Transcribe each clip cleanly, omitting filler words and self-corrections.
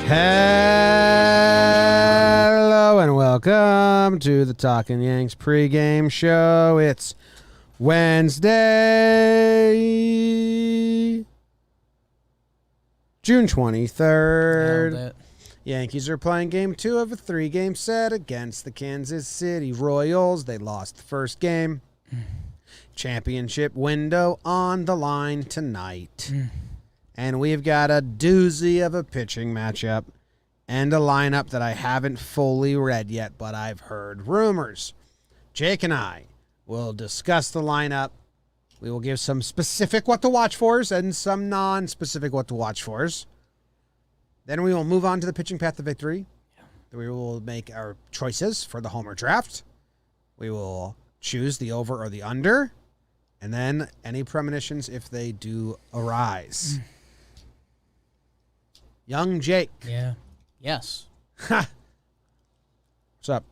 Hello and welcome to the Talkin Yanks pregame show. It's Wednesday, June 23rd. Yankees are playing game 2 of a 3-game set against the Kansas City Royals. They lost the first game. Championship window on the line tonight. And we've got a doozy of a pitching matchup and a lineup that I haven't fully read yet, but I've heard rumors. Jake and I will discuss the lineup. We will give some specific what to watch fors and some non-specific what to watch fors. Then we will move on to the pitching path to victory. We will make our choices for the homer draft. We will choose the over or the under. And then any premonitions if they do arise. Young Jake. Yeah. Yes. What's up?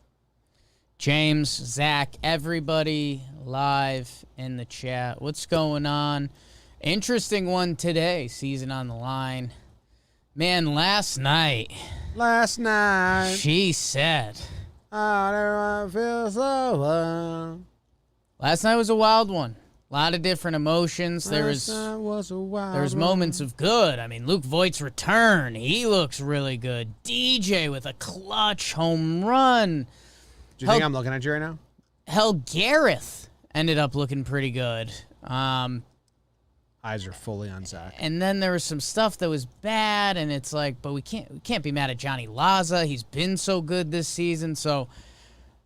James, Zach, everybody live in the chat. What's going on? Interesting one today. Season on the line. Man, last night. She said. I feel so Last night was a wild one. A lot of different emotions. There was moments of good. I mean, Luke Voigt's return. He looks really good. DJ with a clutch home run. Do you think I'm looking at you right now? Hell, Gareth ended up looking pretty good. Eyes are fully on Zach. And then there was some stuff that was bad, and it's like, but we can't be mad at Johnny Laza. He's been so good this season. So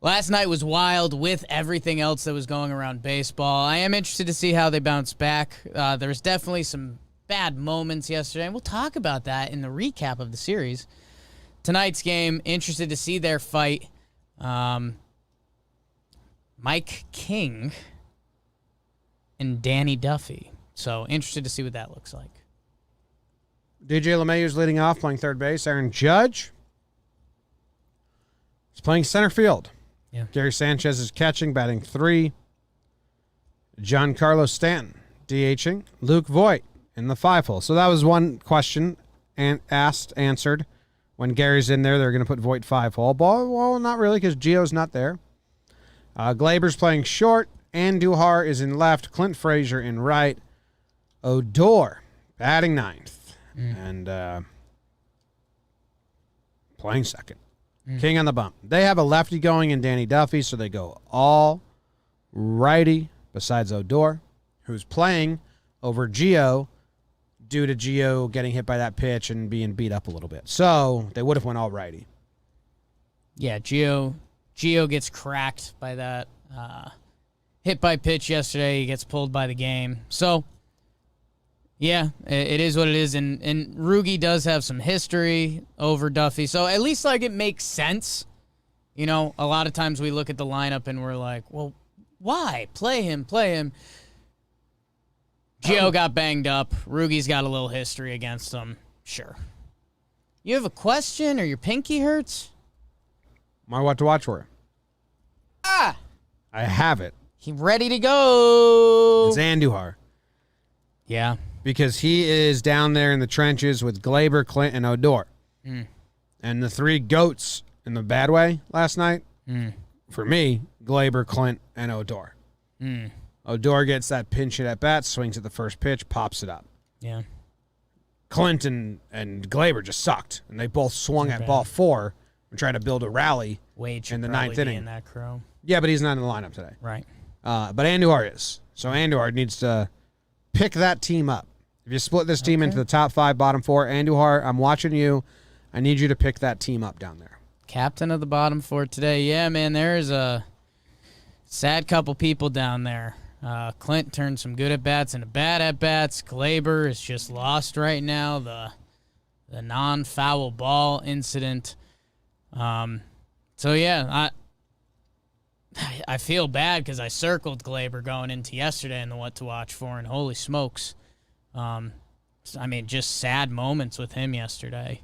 last night was wild with everything else that was going around baseball. I am interested to see how they bounce back. There's definitely some bad moments yesterday, and we'll talk about that in the recap of the series. Tonight's game, interested to see their fight. Mike King and Danny Duffy. So interested to see what that looks like. DJ LeMahieu's leading off, playing third base. Aaron Judge is playing center field. Yeah. Gary Sanchez is catching, batting 3. Giancarlo Stanton DHing. Luke Voigt in the 5-hole. So that was one question answered. When Gary's in there, they're going to put Voigt 5-hole. Well, not really, because Gio's not there. Glaber's playing short. Andujar is in left. Clint Frazier in right. Odor batting 9th. And playing second. King on the bump. They have a lefty going in Danny Duffy, so they go all righty besides Odor, who's playing over Gio due to Gio getting hit by that pitch and being beat up a little bit. So they would have went all righty. Yeah, Gio gets cracked by that hit by pitch yesterday. He gets pulled by the game. So, yeah, it is what it is. And Rugi does have some history over Duffy. So at least, like, it makes sense. You know, a lot of times we look at the lineup and we're like, well, why? Play him. Gio got banged up. Rugi's got a little history against him. Sure. You have a question or your pinky hurts? My what to watch for? I have it. He ready to go. It's Andujar. Yeah. Because he is down there in the trenches with Glaber, Clint, and Odor. And the 3 goats in the bad way last night, for me, Glaber, Clint, and Odor. Odor gets that pinch hit at bat, swings at the first pitch, pops it up. Yeah. Clint and Glaber just sucked, and they both swung at ball 4 and tried to build a rally in the 9th inning. In that crow. Yeah, but he's not in the lineup today. Right. But Andujar is. So Andujar needs to pick that team up. If you split this team into the top 5, bottom 4, Andujar, I'm watching you. I need you to pick that team up down there. Captain of the bottom 4 today. Yeah, man, there's a sad couple people down there. Clint turned some good at-bats into bad at-bats. Glaber is just lost right now. The non-foul ball incident. So, yeah, I feel bad because I circled Glaber going into yesterday and the what to watch for, and holy smokes. I mean, just sad moments with him yesterday.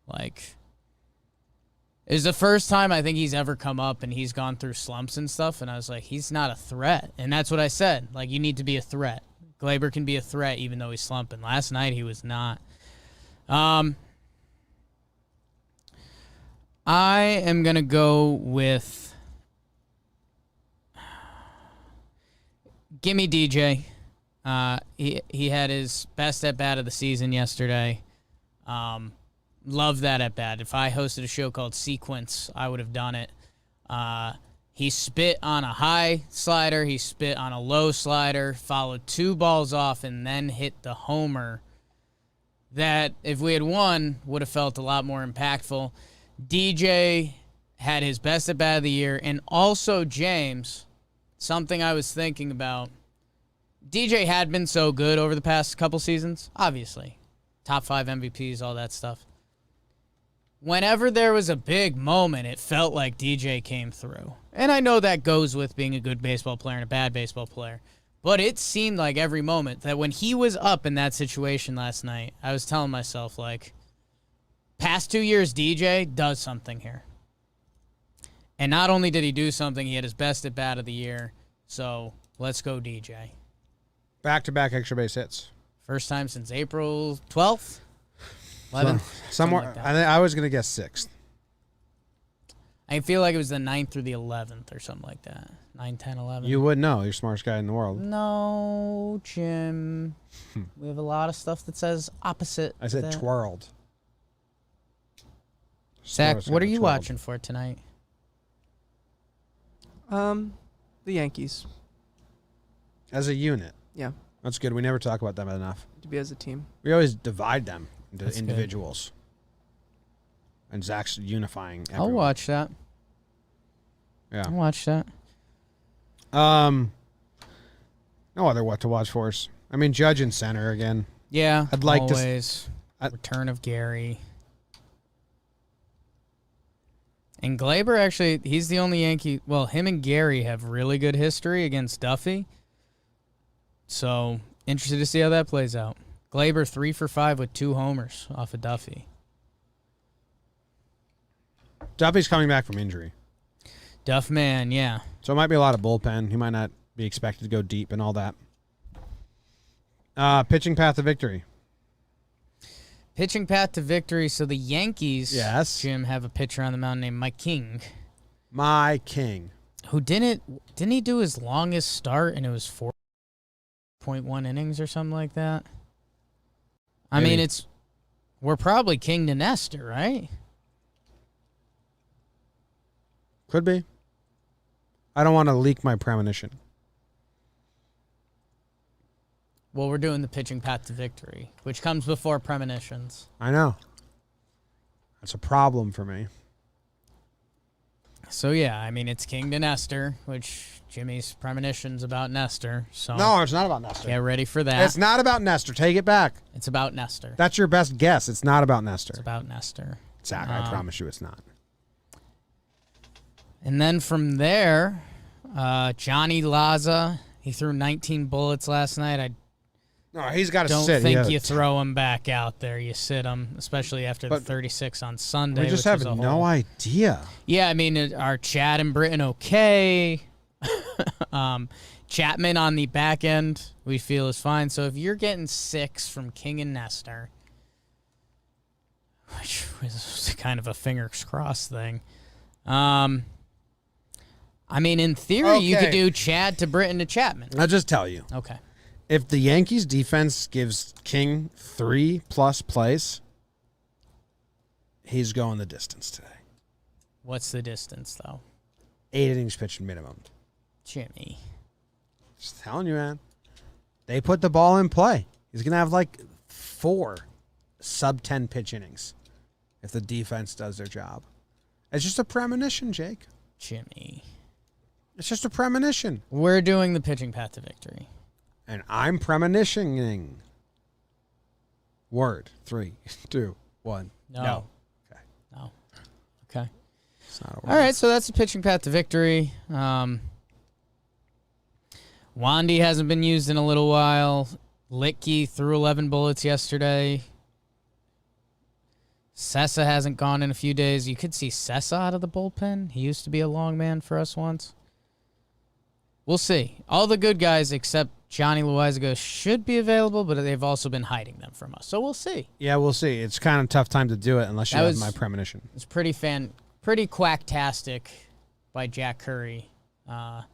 Like, it was the first time I think he's ever come up and he's gone through slumps and stuff, and I was like, he's not a threat. And that's what I said. Like, you need to be a threat. Glaber can be a threat even though he's slumping. Last night he was not. I am going to go with gimme DJ. He had his best at-bat of the season yesterday. Love that at-bat. If I hosted a show called Sequence, I would have done it. He spit on a high slider. He spit on a low slider, followed 2 balls off, and then hit the homer that, if we had won, would have felt a lot more impactful. DJ had his best at-bat of the year. And also, James, something I was thinking about, DJ had been so good over the past couple seasons, obviously. Top 5 MVPs, all that stuff. Whenever there was a big moment, it felt like DJ came through. And I know that goes with being a good baseball player and a bad baseball player. But it seemed like every moment that when he was up in that situation last night, I was telling myself, like, past 2 years, DJ does something here. And not only did he do something, he had his best at-bat of the year. So let's go DJ. Back-to-back extra base hits. First time since April 12th? 11th? Somewhere. Like I was going to guess 6th. I feel like it was the 9th through the 11th or something like that. 9, 10, 11. You would know. You're the smartest guy in the world. No, Jim. We have a lot of stuff that says opposite. I said twirled. Zach, what are you watching for tonight? The Yankees. As a unit. Yeah. That's good. We never talk about them enough. To be as a team. We always divide them into That's individuals. Good. And Zach's unifying everyone. I'll watch that. Yeah. I'll watch that. No other what to watch for us. I mean, Judge in center again. Yeah, I'd like always. Return of Gary. And Glaber, actually, he's the only Yankee. Well, him and Gary have really good history against Duffy. So, interested to see how that plays out. Glaber 3 for 5 with 2 homers off of Duffy. Duffy's coming back from injury. Duffman, yeah. So it might be a lot of bullpen. He might not be expected to go deep and all that. Pitching path to victory. Pitching path to victory. So the Yankees, yes, Jim, have a pitcher on the mound named Mike King. My King. Who didn't he do his longest start and it was 4.1 innings or something like that? I mean, we're probably King to Nestor, right? Could be. I don't want to leak my premonition. Well, we're doing the pitching path to victory, which comes before premonitions. I know. That's a problem for me. So, yeah, I mean, it's King to Nestor, which Jimmy's premonition's about Nestor. So no, it's not about Nestor. Get ready for that. It's not about Nestor. Take it back. It's about Nestor. That's your best guess. It's not about Nestor. It's about Nestor. Zach, I promise you it's not. And then from there, Johnny Laza, he threw 19 bullets last night. No, he's got to don't sit. think you throw him back out there. You sit him, especially after the 36 on Sunday. We just have no idea. Yeah, I mean, are Chad and Britton okay? Chapman on the back end, we feel is fine. So if you're getting 6 from King and Nestor, which was kind of a fingers crossed thing, I mean, in theory, you could do Chad to Britton to Chapman. I'll just tell you. Okay. If the Yankees defense gives King 3+ plays, he's going the distance today. What's the distance, though? 8 innings pitched minimum. Jimmy. Just telling you, man. They put the ball in play. He's going to have like 4 sub-10 pitch innings if the defense does their job. It's just a premonition, Jake. Jimmy. It's just a premonition. We're doing the pitching path to victory. And I'm premonitioning. Word. 3, 2, 1. No. Okay. No. Okay. It's not a word. All right, so that's the pitching path to victory. Wandy hasn't been used in a little while. Litke threw 11 bullets yesterday. Sessa hasn't gone in a few days. You could see Sessa out of the bullpen. He used to be a long man for us once. We'll see. All the good guys except Johnny Loizaga should be available, but they've also been hiding them from us. So we'll see. Yeah, we'll see. It's kind of a tough time to do it unless you have my premonition. It's pretty pretty quacktastic by Jack Curry on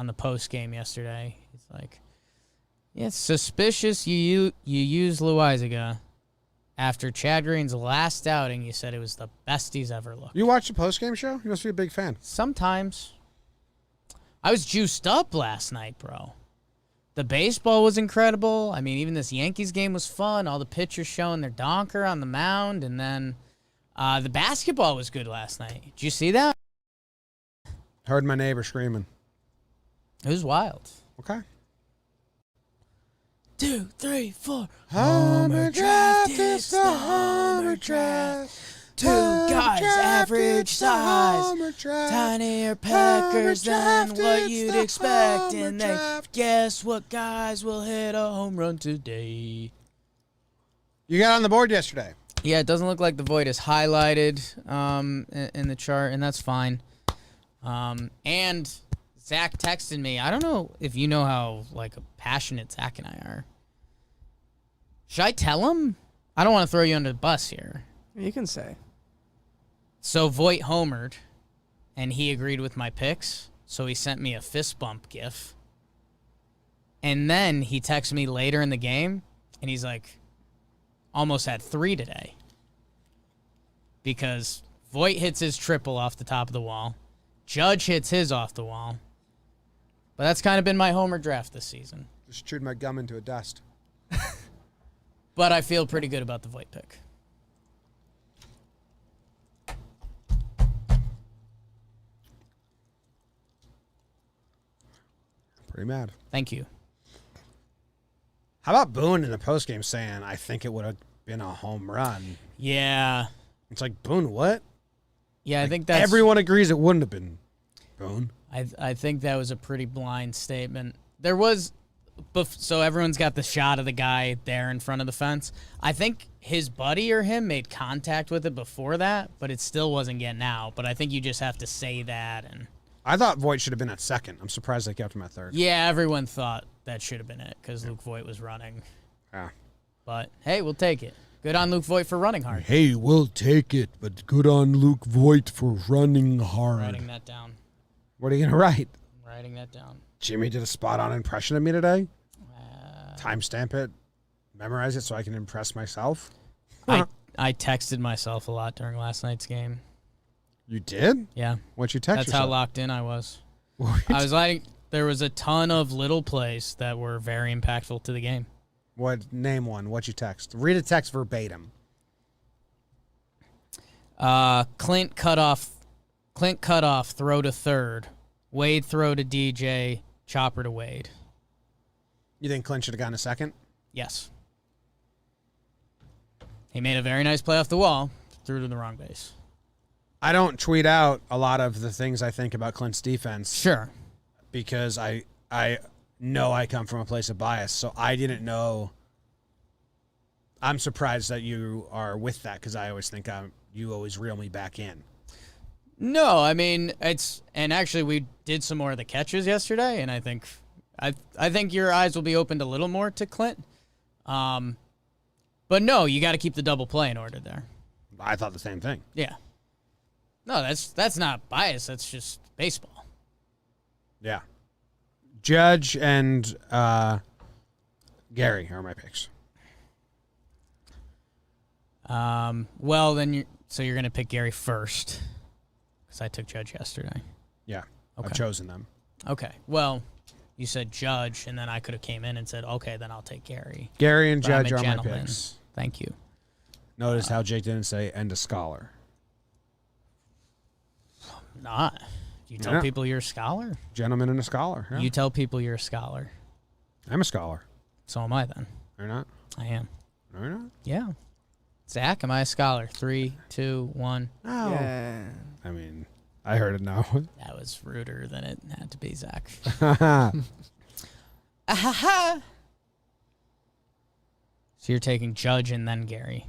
the post game yesterday. He's like, yeah, it's suspicious you used Loizaga. After Chad Green's last outing, you said it was the best he's ever looked. You watch the post-game show? You must be a big fan. Sometimes. I was juiced up last night, bro. The baseball was incredible. I mean, even this Yankees game was fun. All the pitchers showing their donker on the mound. And then the basketball was good last night. Did you see that? Heard my neighbor screaming. It was wild. Okay. 2, 3, 4. Homer draft, it's the Homer draft. Two guys average size, tinier peckers than what you'd expect, and they guess what guys will hit a home run today. You got on the board yesterday. Yeah, it doesn't look like the void is highlighted in the chart, and that's fine. And Zach texted me. I don't know if you know how passionate Zach and I are. Should I tell him? I don't want to throw you under the bus here. You can say. So Voight homered, and he agreed with my picks, so he sent me a fist bump gif. And then he texted me later in the game, and he's like, almost had 3 today. Because Voight hits his triple off the top of the wall. Judge hits his off the wall. But that's kind of been my homer draft this season. Just chewed my gum into a dust. But I feel pretty good about the Voight pick. Pretty mad. Thank you. How about Boone in the postgame saying, I think it would have been a home run? Yeah. It's like, Boone, what? Yeah, I think that's... Everyone agrees it wouldn't have been Boone. I think that was a pretty blind statement. There was... So everyone's got the shot of the guy there in front of the fence. I think his buddy or him made contact with it before that, but it still wasn't getting out. But I think you just have to say that. And I thought Voight should have been at second. I'm surprised they kept him at third. yeah, everyone thought that should have been it because Luke Voight was running. Yeah. But, hey, we'll take it. Good on Luke Voight for running hard. Hey, we'll take it, but good on Luke Voight for running hard. Writing that down. What are you going to write? Writing that down. Jimmy did a spot-on impression of me today? Timestamp it, memorize it so I can impress myself? I texted myself a lot during last night's game. You did? Yeah. What'd you text That's yourself? how locked in I was. I was like, there was a ton of little plays that were very impactful to the game. Name one. What'd you text? Read a text verbatim. Clint cut off, throw to third. Wade throw to DJ, chopper to Wade. You think Clint should have gotten a second? Yes. He made a very nice play off the wall, threw to the wrong base. I don't tweet out a lot of the things I think about Clint's defense. Sure. Because I know I come from a place of bias, so I didn't know. I'm surprised that you are with that because I always think you always reel me back in. No, I mean, and actually we did some more of the catches yesterday, and I think your eyes will be opened a little more to Clint. But no, you got to keep the double play in order there. I thought the same thing. Yeah. No, that's not bias. That's just baseball. Yeah. Judge and Gary are my picks. Well, then you're going to pick Gary first because I took Judge yesterday. Yeah. Okay. I've chosen them. Okay. Well, you said Judge, and then I could have came in and said, okay, then I'll take Gary. Gary and But I'm Judge a are my gentleman. picks. Thank you. Notice how Jake didn't say and a scholar. Not. You tell Yeah. people you're a scholar? Gentleman and a scholar. Yeah. You tell people you're a scholar. I'm a scholar. So am I then. You're not? I am. No, you're not? Yeah. Zach, am I a scholar? 3, 2, 1. No. Yeah. I mean, I heard it now. That was ruder than it had to be, Zach. Yeah. Ahaha. So you're taking Judge and then Gary.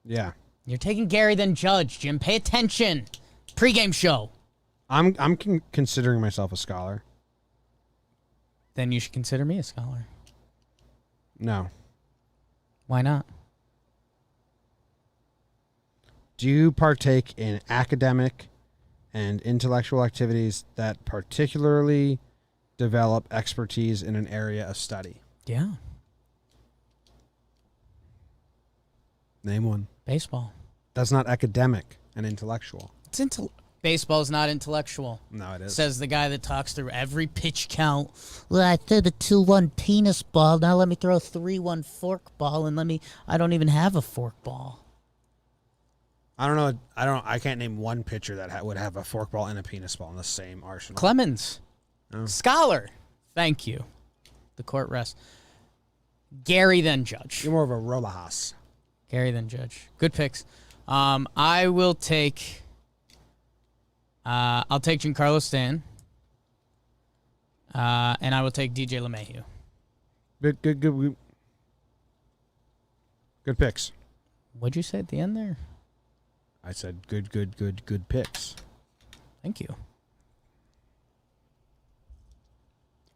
You're taking Gary, then Judge, Jim. Pay attention. Pre-game show. I'm considering myself a scholar. Then you should consider me a scholar. No. Why not? Do you partake in academic and intellectual activities that particularly develop expertise in an area of study? Yeah. Name one. Baseball. That's not academic and intellectual. Baseball's not intellectual. No, it is. Says the guy that talks through every pitch count. Well, I threw the 2-1 penis ball. Now let me throw a 3-1 fork ball, and I don't even have a fork ball. I don't know. I can't name one pitcher that would have a forkball and a penis ball in the same arsenal. Clemens. Oh. Scholar. Thank you. The court rests. Gary, then Judge. You're more of a Rojas. Gary, then Judge. Good picks. I will take... I'll take Giancarlo Stanton. And I will take DJ LeMahieu. Good picks. What'd you say at the end there? I said good picks. Thank you.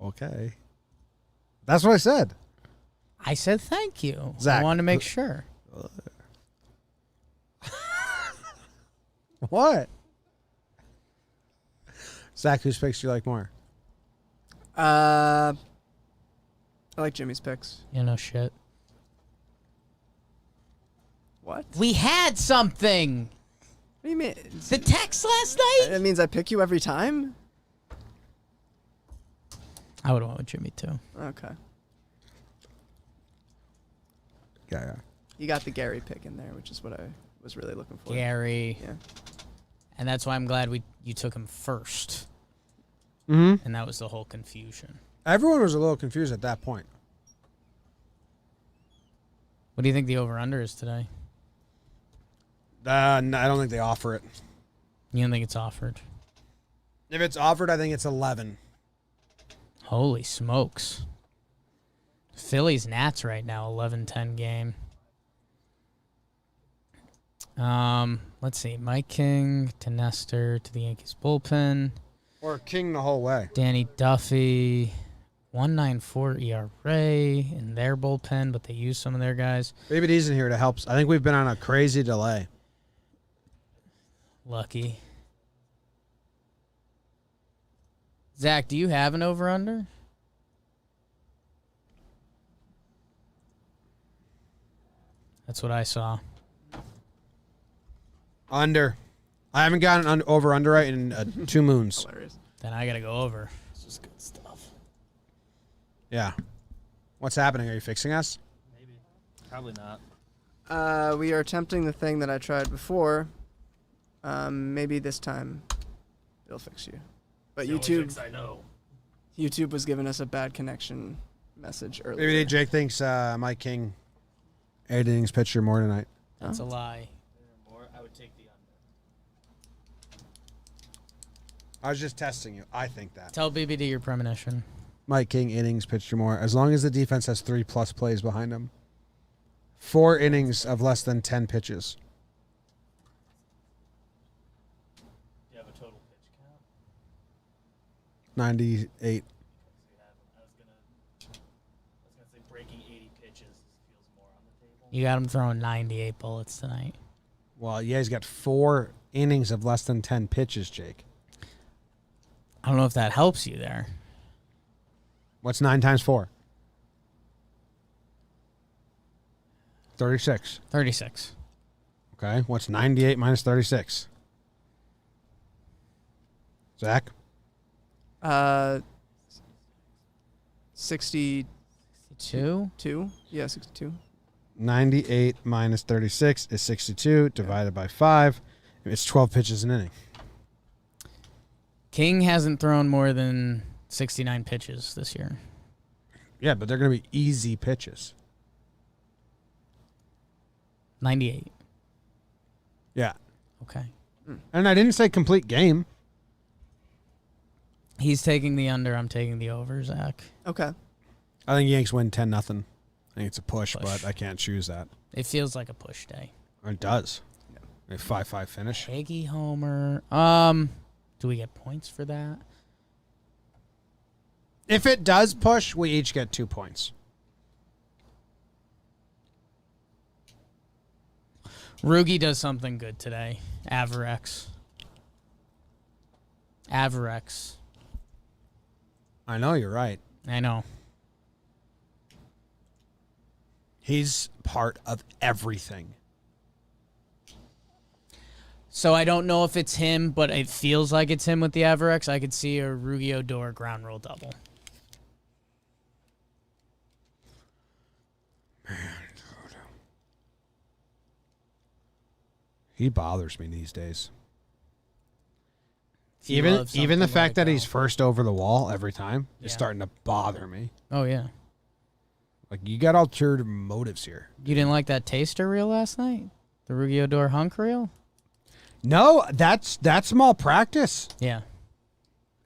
Okay. That's what I said. I said thank you. Zach, I wanted to make sure. What? Zach, whose picks do you like more? I like Jimmy's picks. You know shit. What? We had something. What do you mean? The text last night? That means I pick you every time? I would have went with Jimmy too. Okay. Yeah. You got the Gary pick in there, which is what I was really looking for. Gary. Yeah. And that's why I'm glad you took him first. Mm-hmm. And that was the whole confusion. Everyone was a little confused at that point. What do you think the over-under is today? No, I don't think they offer it. You don't think it's offered? If it's offered, I think it's 11. Holy smokes. Phillies Nats right now, 11-10 game. Let's see. Mike King to Nestor to the Yankees bullpen. Or King the whole way. Danny Duffy, 1.94 ERA in their bullpen, but they use some of their guys. Baby D's in here to help. I think we've been on a crazy delay. Lucky. Zach, do you have an over-under? That's what I saw. Under. I haven't gotten an over-under right in 2 moons. Hilarious. Then I got to go over. This is good stuff. Yeah. What's happening? Are you fixing us? Maybe. Probably not. We are attempting the thing that I tried before. Maybe this time it'll fix you. But It's the only YouTube, fix I know. YouTube was giving us a bad connection message earlier. Baby D, Jake thinks Mike King 8 innings pitcher more tonight. That's a lie. More, I would take the under. I was just testing you. I think that. Tell BBD your premonition. Mike King innings pitched more. As long as the defense has 3+ plays behind him. 4 innings of less than 10 pitches. Do you have a total pitch count? 98. So you have, I was gonna say breaking 80 pitches feels more on the table. You got him throwing 98 bullets tonight. Well, yeah, he's got 4 innings of less than 10 pitches, Jake. I don't know if that helps you there. What's 9 times 4? 36. 36. Okay. What's 98 minus 36? Zach? 62? 2? Yeah, 62. 98 minus 36 is 62 divided by 5. It's 12 pitches an inning. King hasn't thrown more than 69 pitches this year. Yeah, but they're going to be easy pitches. 98. Yeah. Okay. And I didn't say complete game. He's taking the under. I'm taking the over, Zach. Okay. I think Yanks win 10-0. I think it's a push, Push. but I can't choose that. It feels like a push day. It does. A 5-5 finish. Peggy Homer. Do we get points for that? If it does push, we each get 2 points. Rugi does something good today. Averex. I know you're right. I know. He's part of everything. So I don't know if it's him, but it feels like it's him with the Averex. I could see a Rugi Odor ground roll double. He bothers me these days. He Even loves the something fact like that he's first over the wall every time is Yeah. starting to bother me. Oh, yeah. Like, you got ulterior motives here. You didn't like that taster reel last night? The Rugi Odor hunk reel? No, that's malpractice. Yeah.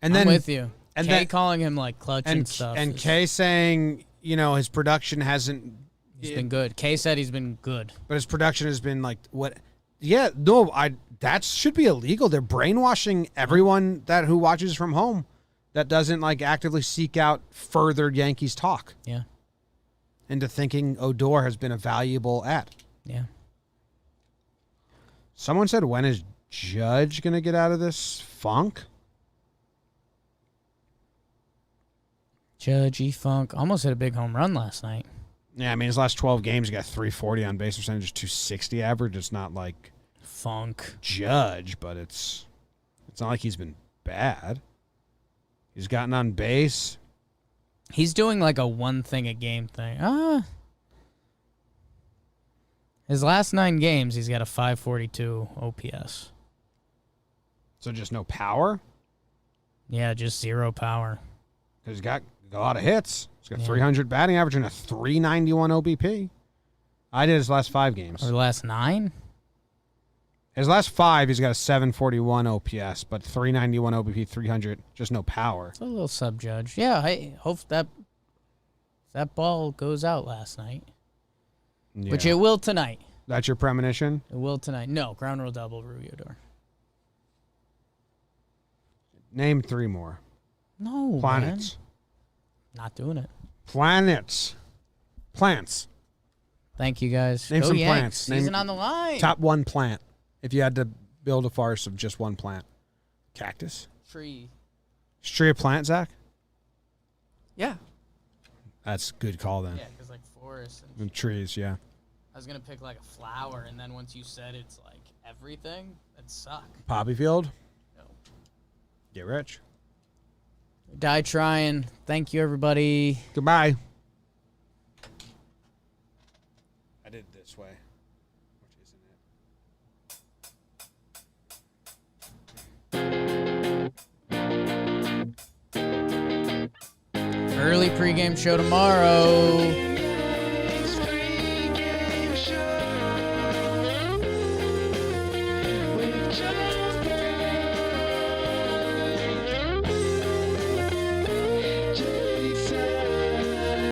And I'm then with you. and Kay then- calling him like clutch and, stuff. And is- Kay saying, his production hasn't, He's been good. Kay said he's been good. but his production has been like what? Yeah, no, that should be illegal. They're brainwashing everyone who watches from home that doesn't like actively seek out further Yankees talk Yeah. into thinking Odor has been a valuable ad. Yeah. Someone said, when is Judge going to get out of this funk? Judge E. Funk almost hit a big home run last night. Yeah, I mean, his last 12 games, he got 340 on base percentage, 260 average. It's not like Funk. Judge, but it's not like he's been bad. He's gotten on base. He's doing like a one thing a game thing. His last 9 games, he's got a 542 OPS. So just no power? Yeah, just 0 power. Because he's got a lot of hits. He's got Yeah. 300 batting average and a 391 OBP. I did his last 5 games. Or the last 9? His last 5, he's got a 741 OPS, but 391 OBP, 300, just no power. It's a little sub-judge. Yeah, I hope that ball goes out last night. Yeah. Which it will tonight. That's your premonition? It will tonight. No, ground roll double, Rugi Odor. Name 3 more. No, Planets. man. Not doing it. Planets. Plants. Thank you, guys. Name Go some Yanks. plants. Name- Season on the line. Top 1 plant. If you had to build a farce of just one plant. Cactus. Tree. Is tree a plant, Zach? Yeah. That's a good call then. Yeah, because like forest. And trees, yeah. I was going to pick like a flower, and then once you said it's like everything, that'd suck. Poppy field. No. Get rich. Die trying. Thank you, everybody. Goodbye. I did it this way. Which isn't it? Early pregame show tomorrow.